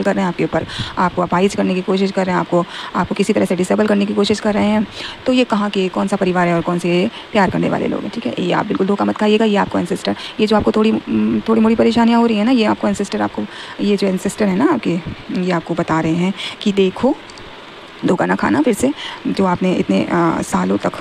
इस्तेमाल कर रहे हैं आपके ऊपर, आपको अपाहिज करने की कोशिश कर रहे हैं, आपको किसी तरह से डिसेबल करने की कोशिश कर रहे हैं, तो ये कहाँ के कौन सा परिवार है और कौन से प्यार करने वाले लोग हैं। ठीक है, ये आप बिल्कुल धोखा मत खाइएगा। ये आपको एंसेस्टर, ये जो आपको थोड़ी मोड़ी परेशानियाँ हो रही है ना, ये आपको एंसेस्टर, आपको ये जो एंसेस्टर है ना आपके, ये आपको बता रहे हैं कि देखो धोखा ना खाना फिर से, जो आपने इतने सालों तक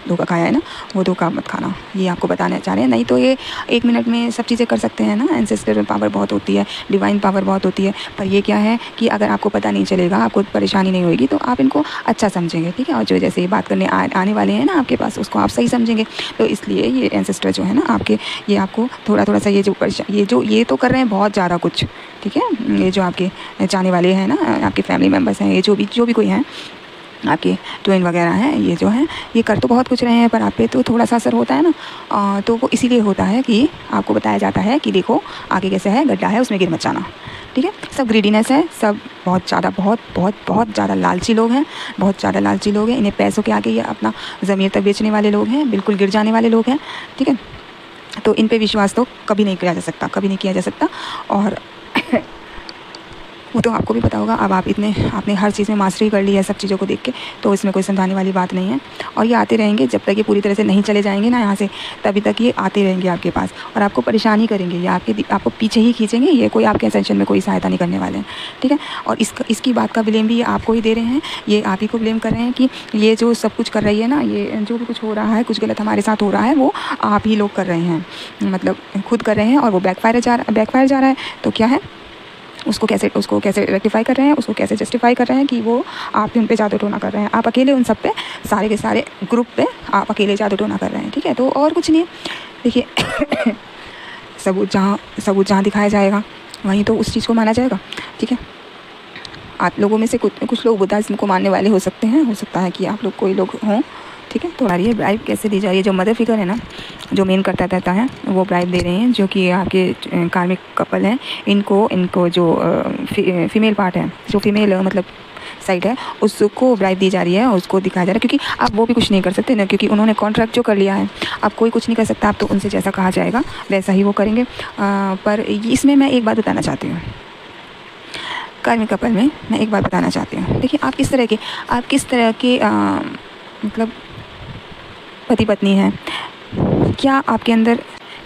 धोखा खाया है ना, वो धोखा मत खाना, ये आपको बताना चाह रहे हैं। नहीं तो ये 1 मिनट में सब चीज़ें कर सकते हैं ना, एंसेस्टर पावर बहुत होती है, डिवाइन पावर बहुत होती है। पर ये क्या है कि अगर आपको पता नहीं चलेगा, आपको परेशानी नहीं होगी, तो आप इनको अच्छा समझेंगे। ठीक है, और जो जैसे बात करने आने वाले हैं ना आपके पास, उसको आप सही समझेंगे। तो इसलिए ये एंसेस्टर जो है ना आपके, ये आपको थोड़ा सा ये तो कर रहे हैं बहुत ज़्यादा कुछ। ठीक है, ये जो आपके चाहने वाले हैं ना, आपके फैमिली मेम्बर्स हैं, ये जो भी कोई हैं, आपके ट्विन वगैरह हैं, ये जो हैं ये कर तो बहुत कुछ रहे हैं, पर आप पे तो थोड़ा सा असर होता है ना। तो वो इसीलिए होता है कि आपको बताया जाता है कि देखो आगे कैसे है, गड्ढा है, उसमें गिर मत जाना। ठीक है, सब ग्रीडीनेस है, सब बहुत ज़्यादा लालची लोग हैं, बहुत ज़्यादा लालची लोग हैं। इन्हें पैसों के आगे ये अपना ज़मीर तक बेचने वाले लोग हैं, बिल्कुल गिर जाने वाले लोग हैं। ठीक है, तो इन पे विश्वास तो कभी नहीं किया जा सकता। और वो तो आपको भी पता होगा। अब आपने हर चीज़ में मास्टरी कर ली है सब चीज़ों को देख के, तो इसमें कोई समझाने वाली बात नहीं है। और ये आते रहेंगे जब तक ये पूरी तरह से नहीं चले जाएंगे ना यहाँ से, तभी तक ये आते रहेंगे आपके पास और आपको परेशानी करेंगे। ये आपको पीछे ही खींचेंगे। ये कोई आपके असेंशन में कोई सहायता नहीं करने वाले हैं। ठीक है, और इसकी बात का ब्लेम भी ये आपको ही दे रहे हैं। ये आप ही को ब्लेम कर रहे हैं कि ये जो सब कुछ कर रही है ना, ये जो भी कुछ हो रहा है, कुछ गलत हमारे साथ हो रहा है, वो आप ही लोग कर रहे हैं, मतलब खुद कर रहे हैं। और वो बैकफायर जा रहा है। तो क्या है, उसको कैसे रेक्टिफाई कर रहे हैं, उसको कैसे जस्टिफाई कर रहे हैं कि वो आप भी उन पे जादू टोना कर रहे हैं। आप अकेले उन सब पे, सारे के सारे ग्रुप पे आप अकेले जादू टोना कर रहे हैं। ठीक है, तो और कुछ नहीं है। देखिए सबूत जहाँ दिखाया जाएगा वहीं तो उस चीज़ को माना जाएगा। ठीक है, आप लोगों में से कुछ लोग बुद्धिज़्म को मानने वाले हो सकते हैं, हो सकता है कि आप लोग कोई लोग हों। ठीक है, तो आ रही है ब्राइब कैसे दी जा रही है। जो मदर फिगर है ना, जो मेन करता रहता है, वो ब्राइब दे रहे हैं, जो कि आपके कार्मिक कपल हैं। इनको जो फीमेल पार्ट है, जो फीमेल मतलब साइड है, उसको ब्राइब दी जा रही है और उसको दिखाया जा रहा है। क्योंकि आप वो भी कुछ नहीं कर सकते ना, क्योंकि उन्होंने कॉन्ट्रैक्ट जो कर लिया है, आप कोई कुछ नहीं कर सकता। आप तो उनसे जैसा कहा जाएगा वैसा ही वो करेंगे। पर इसमें मैं एक बात बताना चाहती हूँ, कार्मिक कपल में मैं एक बात बताना चाहती हूँ। देखिए आप किस तरह के मतलब पति पत्नी हैं। क्या आपके अंदर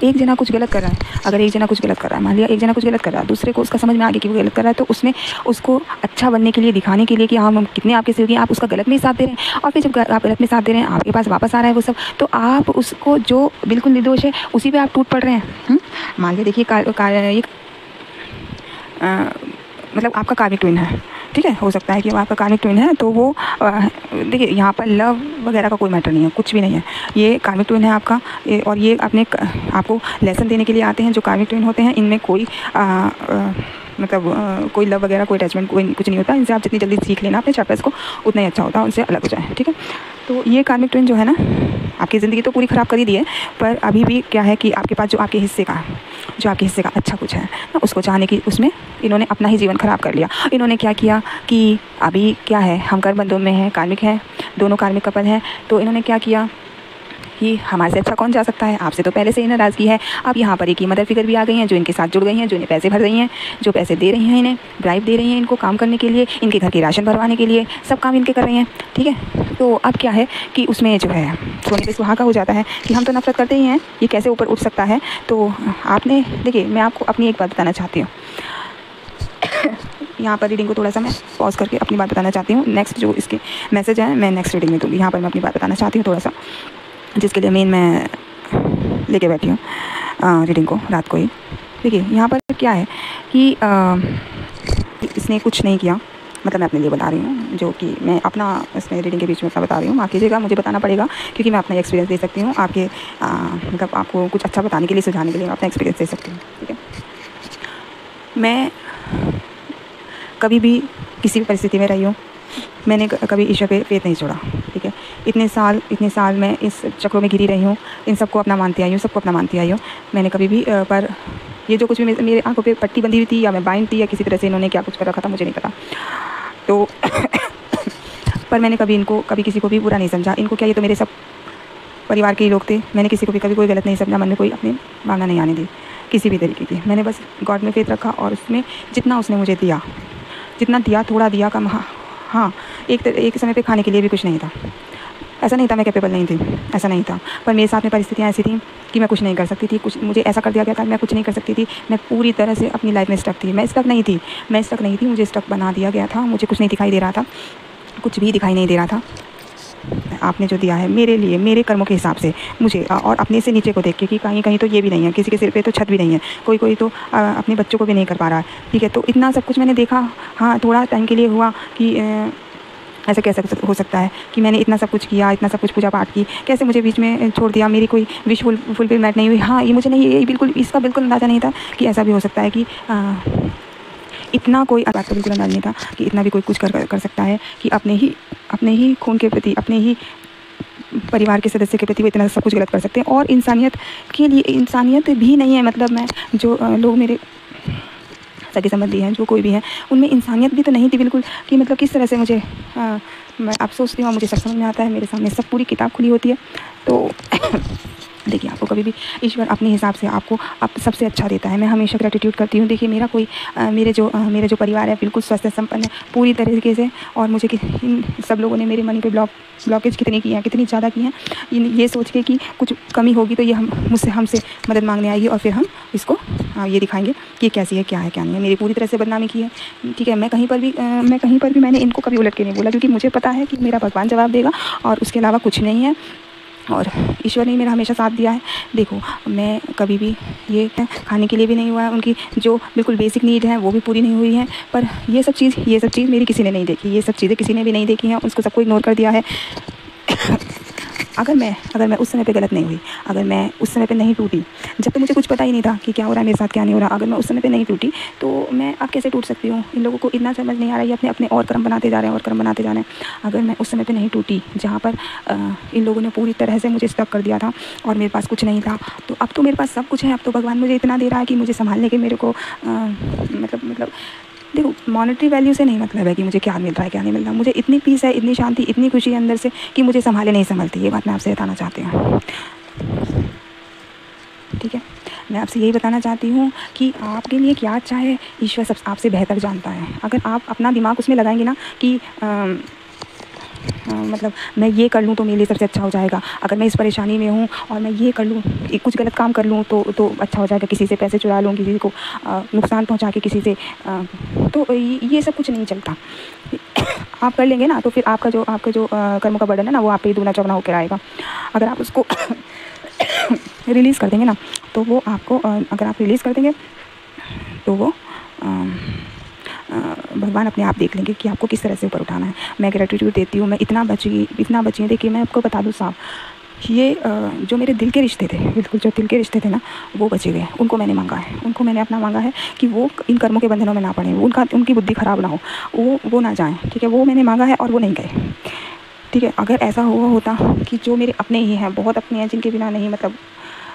एक जना कुछ गलत कर रहा है, अगर एक जना कुछ गलत कर रहा है, मान लिया एक जना कुछ गलत कर रहा है, दूसरे को उसका समझ में आ गया कि वो गलत कर रहा है, तो उसमें उसको अच्छा बनने के लिए, दिखाने के लिए कि हाँ हम कितने आपके सहयोगी हैं, आप उसका गलत में ही साथ दे रहे हैं। और फिर जब आप गलत में साथ दे रहे हैं, आपके पास वापस आ रहा है वो सब, तो आप उसको जो बिल्कुल निर्दोष है उसी पर आप टूट पड़ रहे हैं। मान लिया देखिए मतलब आपका कार्मिक ट्विन है। ठीक है, हो सकता है कि वो आपका कार्मिक ट्विन है, तो वो देखिए यहाँ पर लव वगैरह का कोई मैटर नहीं है, कुछ भी नहीं है। ये कार्मिक ट्विन है आपका, और ये आपको लेसन देने के लिए आते हैं। जो कार्मिक ट्विन होते हैं इनमें कोई मतलब कोई लव वगैरह, कोई अटैचमेंट, कोई कुछ नहीं होता। इनसे आप जितनी जल्दी सीख लेना अपने चैप्टर्स को, उतना ही अच्छा होता है, उनसे अलग हो जाए। ठीक है, तो ये कार्मिक ट्विन जो है ना, आपकी ज़िंदगी तो पूरी ख़राब कर ही दी है, पर अभी भी क्या है कि आपके पास जो आपके हिस्से का अच्छा कुछ है ना, उसको चाहने की, उसमें इन्होंने अपना ही जीवन ख़राब कर लिया। इन्होंने क्या किया कि अभी क्या है, हम कर्मबंधों में हैं, कार्मिक हैं, दोनों कार्मिक कपल हैं, तो इन्होंने क्या किया कि हमारे से अच्छा कौन जा सकता है, आपसे तो पहले से ही नाराज़गी है। अब यहाँ पर एक ही मदर फिगर भी आ गई हैं, जो इनके साथ जुड़ गई हैं, जो इन्हें पैसे भर रही हैं, जो पैसे दे रही हैं, इन्हें ब्राइब दे रही हैं, इनको काम करने के लिए, इनके घर की राशन भरवाने के लिए, सब काम इनके कर रही हैं। ठीक है, तो अब क्या है कि उसमें जो है सोने पे सुहागा हो जाता है कि हम तो नफरत करते ही हैं, ये कैसे ऊपर उठ सकता है। तो आपने देखिए, मैं आपको अपनी एक बात बताना चाहती हूँ। यहाँ पर रीडिंग को थोड़ा सा मैं पॉज करके अपनी बात बताना चाहती हूँ। नेक्स्ट जो इसके मैसेज है मैं नेक्स्ट रीडिंग में दूँगी। यहाँ पर मैं अपनी बात बताना चाहती हूँ थोड़ा सा, जिसके लिए मेन मैं लेके बैठी हूँ रीडिंग को रात को ही। देखिए यहाँ पर क्या है कि इसने कुछ नहीं किया, मतलब मैं अपने लिए बता रही हूँ, जो कि मैं अपना इसमें रीडिंग के बीच में अपना बता रही हूँ। माफ़ कीजिएगा, मुझे बताना पड़ेगा क्योंकि मैं अपना एक्सपीरियंस दे सकती हूँ आपके मतलब आपको कुछ अच्छा बताने के लिए, सुझाने के लिए मैं अपना एक्सपीरियंस दे सकती हूँ। ठीक है, मैं कभी भी किसी भी परिस्थिति में रही हूँ, मैंने कभी ईश्वर पे फेथ नहीं छोड़ा। ठीक है, इतने साल मैं इस चक्रों में घिरी रही हूँ, इन सबको अपना मानती आई हूँ, सबको अपना मानती आई हूँ। मैंने कभी भी पर ये जो कुछ भी मेरे आंखों पे पट्टी बंधी हुई थी, या मैं बाइंड थी, या किसी तरह से इन्होंने क्या कुछ कर रखा था मुझे नहीं पता। तो पर मैंने कभी किसी को भी बुरा नहीं समझा। इनको क्या, ये तो मेरे सब परिवार के ही लोग थे। मैंने किसी को भी कभी कोई गलत नहीं समझा, मन में कोई अपनी भावना नहीं आने दी किसी भी तरीके की। मैंने बस गॉड में फेथ रखा और उसमें जितना उसने मुझे दिया जितना दिया थोड़ा दिया, कम। हाँ हाँ, एक समय पे खाने के लिए भी कुछ नहीं था। ऐसा नहीं था मैं कैपेबल नहीं थी, ऐसा नहीं था, पर मेरे साथ में परिस्थितियाँ ऐसी थी कि मैं कुछ नहीं कर सकती थी। कुछ मुझे ऐसा कर दिया गया था, मैं कुछ नहीं कर सकती थी। मैं पूरी तरह से अपनी लाइफ में स्टक थी। मैं स्टक नहीं थी, मुझे स्टक बना दिया गया था। मुझे कुछ नहीं दिखाई दे रहा था, कुछ भी दिखाई नहीं दे रहा था। आपने जो दिया है मेरे लिए, मेरे कर्मों के हिसाब से मुझे, और अपने से नीचे को देख के कि कहीं कहीं तो ये भी नहीं है, किसी के सिर पे तो छत भी नहीं है, कोई तो अपने बच्चों को भी नहीं कर पा रहा है। ठीक है, तो इतना सब कुछ मैंने देखा। हाँ, थोड़ा टाइम के लिए हुआ कि ऐसा कैसे हो सकता है कि मैंने इतना सब कुछ किया, इतना सब कुछ पूजा पाठ की, कैसे मुझे बीच में छोड़ दिया, मेरी कोई विश फुलफिलमेंट नहीं हुई। हाँ, ये मुझे नहीं, ये बिल्कुल, इसका बिल्कुल अंदाज़ा नहीं था कि ऐसा भी हो सकता है कि इतना कोई, बात का बिल्कुल अंदाज़ा नहीं था कि इतना भी कोई कुछ कर सकता है कि अपने ही खून के प्रति, अपने ही परिवार के सदस्य के प्रति वो इतना सब कुछ गलत कर सकते हैं। और इंसानियत के लिए, इंसानियत भी नहीं है, मतलब मैं जो लोग मेरे सगे संबंधी हैं, जो कोई भी है, उनमें इंसानियत भी तो नहीं थी बिल्कुल, कि मतलब किस तरह से मुझे मैं अब सोचती हूँ, मुझे सब समझ में आता है, मेरे सामने सब पूरी किताब खुली होती है। तो देखिए, आपको कभी भी ईश्वर अपने हिसाब से आपको सबसे अच्छा देता है। मैं हमेशा ग्रेटिट्यूड करती हूँ। देखिए, मेरा कोई मेरे जो परिवार है बिल्कुल स्वस्थ संपन्न है पूरी तरीके से, और मुझे इन सब लोगों ने मेरे मनी पे ब्लॉकेज कितनी की हैं, कितनी ज़्यादा की हैं, ये सोच के कि कुछ कमी होगी तो ये हमसे मदद मांगने आएगी, और फिर हम इसको ये दिखाएंगे कि कैसी है, क्या है, क्या नहीं है। मेरी पूरी तरह से बदनामी की है। ठीक है, मैं कहीं पर भी मैंने इनको कभी उलट के नहीं बोला, क्योंकि मुझे पता है कि मेरा भगवान जवाब देगा, और उसके अलावा कुछ नहीं है। और ईश्वर ने मेरा हमेशा साथ दिया है। देखो, मैं कभी भी ये खाने के लिए भी नहीं हुआ है, उनकी जो बिल्कुल बेसिक नीड है वो भी पूरी नहीं हुई है। पर ये सब चीज़ मेरी किसी ने नहीं देखी, ये सब चीज़ें किसी ने भी नहीं देखी हैं, उसको सबको इग्नोर कर दिया है। अगर मैं उस समय पे गलत नहीं हुई, अगर मैं उस समय पे नहीं टूटी, जब तो मुझे कुछ पता ही नहीं था कि क्या हो रहा है मेरे साथ, क्या नहीं हो रहा, अगर मैं उस समय पे नहीं टूटी तो मैं अब कैसे टूट सकती हूँ। इन लोगों को इतना समझ नहीं आ रहा है, अपने अपने और कर्म बनाते जा रहे हैं। अगर मैं उस समय पे नहीं टूटी, जहाँ पर इन लोगों ने पूरी तरह से मुझे स्टक कर दिया था और मेरे पास कुछ नहीं था, तो अब तो मेरे पास सब कुछ है। अब तो भगवान मुझे इतना दे रहा है कि मुझे संभालने के मेरे को मतलब देखो, मॉनेटरी वैल्यू से नहीं मतलब है कि मुझे क्या मिल रहा है, क्या नहीं मिल रहा। मुझे इतनी पीस है, इतनी शांति, इतनी खुशी है अंदर से कि मुझे संभाले नहीं संभलती। ये बात मैं आपसे बताना चाहती हूँ। ठीक है, मैं आपसे यही बताना चाहती हूँ कि आपके लिए क्या अच्छा है, ईश्वर सब आपसे बेहतर जानता है। अगर आप अपना दिमाग उसमें लगाएंगे ना कि मतलब मैं ये कर लूँ तो मेरे लिए सबसे अच्छा हो जाएगा, अगर मैं इस परेशानी में हूँ और मैं ये कर लूँ, कुछ गलत काम कर लूँ तो अच्छा हो जाएगा, किसी से पैसे चुरा लूँ, किसी को नुकसान पहुँचा के किसी से, तो ये सब कुछ नहीं चलता। आप कर लेंगे ना तो फिर आपका जो कर्म का बर्डन है ना, वो आप पे दूना चौगुना होकर आएगा। अगर आप उसको रिलीज़ कर देंगे ना तो वो आपको, अगर आप रिलीज़ कर देंगे तो वो भगवान अपने आप देख लेंगे कि आपको किस तरह से ऊपर उठाना है। मैं ग्रेटिट्यूड देती हूँ, मैं इतना बची हूँ। देखिए, मैं आपको बता दूँ साहब, ये जो मेरे दिल के रिश्ते थे, बिल्कुल जो दिल के रिश्ते थे ना, वो बचे गए। उनको मैंने मांगा है, उनको मैंने अपना मांगा है कि वो इन कर्मों के बंधनों में ना पड़े, उनकी बुद्धि ख़राब ना हो, वो ना जाएँ। ठीक है, वो मैंने मांगा है और वो नहीं गए। ठीक है, अगर ऐसा हुआ होता कि जो मेरे अपने ही हैं, बहुत अपने हैं, जिनके बिना नहीं मतलब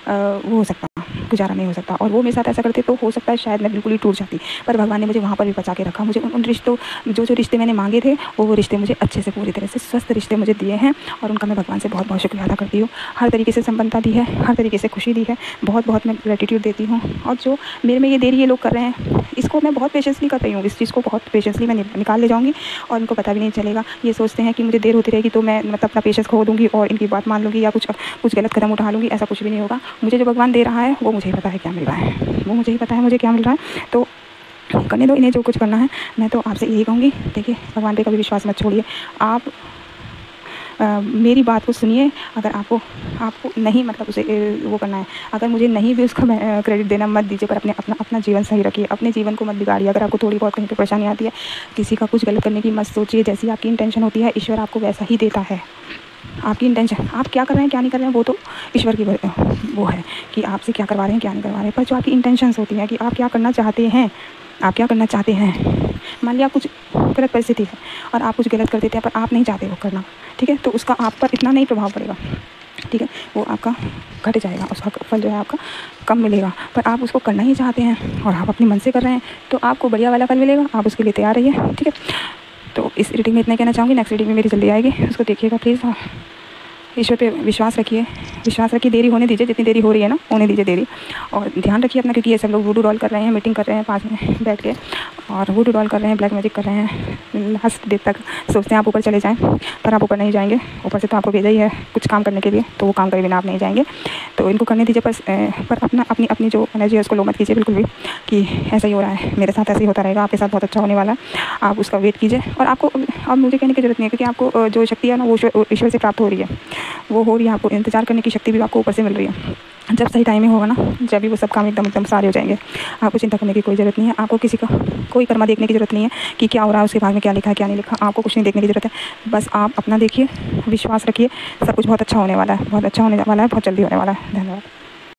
वो हो सकता, गुजारा नहीं हो सकता, और वो मेरे साथ ऐसा करते तो हो सकता है शायद मैं बिल्कुल ही टूट जाती। पर भगवान ने मुझे वहाँ पर भी बचा के रखा। मुझे उन रिश्तों, जो रिश्ते मैंने मांगे थे, वो रिश्ते मुझे अच्छे से, पूरी तरह से स्वस्थ रिश्ते मुझे दिए हैं, और उनका मैं भगवान से बहुत बहुत शुक्रिया अदा करती हूँ। हर तरीके से संपन्नता दी है, हर तरीके से खुशी दी है, बहुत मैं ग्रेटिट्यूड देती हूँ। और जो मेरे में ये देरी ये लोग कर रहे हैं, इसको मैं बहुत पेशेंसली कर रही हूँ, इस चीज़ को बहुत पेशेंसली मैं निकाल ले जाऊँगी, और इनको पता भी नहीं चलेगा। ये सोचते हैं कि मुझे देर होती रहेगी तो मैं मतलब अपना पेशेंस खो दूँगी और इनकी बात मान लूँगी या कुछ गलत कदम उठा लूँगी। ऐसा कुछ भी नहीं होगा। मुझे जो भगवान दे रहा है वो मुझे ही पता है क्या मिल रहा है, वो मुझे ही पता है मुझे क्या मिल रहा है। तो करने दो इन्हें जो कुछ करना है। मैं तो आपसे यही कहूँगी, देखिए, भगवान पे कभी विश्वास मत छोड़िए। आप मेरी बात को सुनिए। अगर आपको नहीं मतलब उसे वो करना है, अगर मुझे नहीं भी उसका क्रेडिट देना मत दीजिए, पर अपना जीवन सही रखिए, अपने जीवन को मत बिगाड़िए। अगर आपको थोड़ी बहुत कहीं पर परेशानी आती है, किसी का कुछ गलत करने की मत सोचिए। जैसी आपकी इंटेंशन होती है, ईश्वर आपको वैसा ही देता है। आपकी इंटेंशन, आप क्या कर रहे हैं क्या नहीं कर रहे हैं, वो तो ईश्वर की वो है कि आपसे क्या करवा रहे हैं क्या नहीं करवा रहे हैं। पर जो आपकी इंटेंशंस होती हैं कि आप क्या करना चाहते हैं, मान लिया कुछ गलत परिस्थिति है और आप कुछ गलत कर देते हैं पर आप नहीं चाहते वो करना, ठीक है, तो उसका आप पर इतना नहीं प्रभाव पड़ेगा। ठीक है, वो आपका घट जाएगा, उसका फल जो है आपका कम मिलेगा। पर आप उसको करना ही चाहते हैं और आप अपने मन से कर रहे हैं तो आपको बढ़िया वाला फल मिलेगा। आप उसके लिए तैयार रहिए। ठीक है, तो इस रीडिंग में इतना कहना चाहूँगी। नेक्स्ट रीडिंग में मेरी जल्दी आएगी, उसको देखिएगा प्लीज़। ईश्वर पे विश्वास रखिए। देरी होने दीजिए, जितनी देरी हो रही है ना होने दीजिए देरी, और ध्यान रखिए अपना, क्योंकि ये सब लोग वूडू रोल कर रहे हैं, मीटिंग कर रहे हैं पास में बैठ के, और वुडू डॉल कर रहे हैं, ब्लैक मैजिक कर रहे हैं। लास्ट डे तक सोचते हैं आप ऊपर चले जाएँ, पर आप ऊपर नहीं जाएंगे। ऊपर से तो आपको भेजा ही है कुछ काम करने के लिए, तो वो काम करे बिना आप नहीं जाएंगे। तो इनको करने दीजिए, पर अपनी अपनी जो एनर्जी है उसको लो मत कीजिए बिल्कुल भी कि ऐसा ही हो रहा है, मेरे साथ ऐसे ही होता रहेगा, आपके साथ बहुत अच्छा होने वाला है। आप उसका वेट कीजिए। और आपको अब मुझे कहने की ज़रूरत नहीं है, क्योंकि आपको जो शक्ति है ना वो ईश्वर से प्राप्त हो रही है, वो हो रही है। आपको इंतजार करने की शक्ति भी आपको ऊपर से मिल रही है। जब सही टाइमिंग होगा ना, जब भी वो सब काम एकदम सारे हो जाएंगे, आपको चिंता करने की कोई ज़रूरत नहीं है। आपको किसी का कोई कर्मा देखने की ज़रूरत नहीं है कि क्या हो रहा है, उसके भाग में क्या लिखा है क्या नहीं लिखा, आपको कुछ नहीं देखने की ज़रूरत है। बस आप अपना देखिए, विश्वास रखिए, सब कुछ बहुत अच्छा होने वाला है, बहुत अच्छा होने वाला है, बहुत जल्दी होने वाला है। धन्यवाद।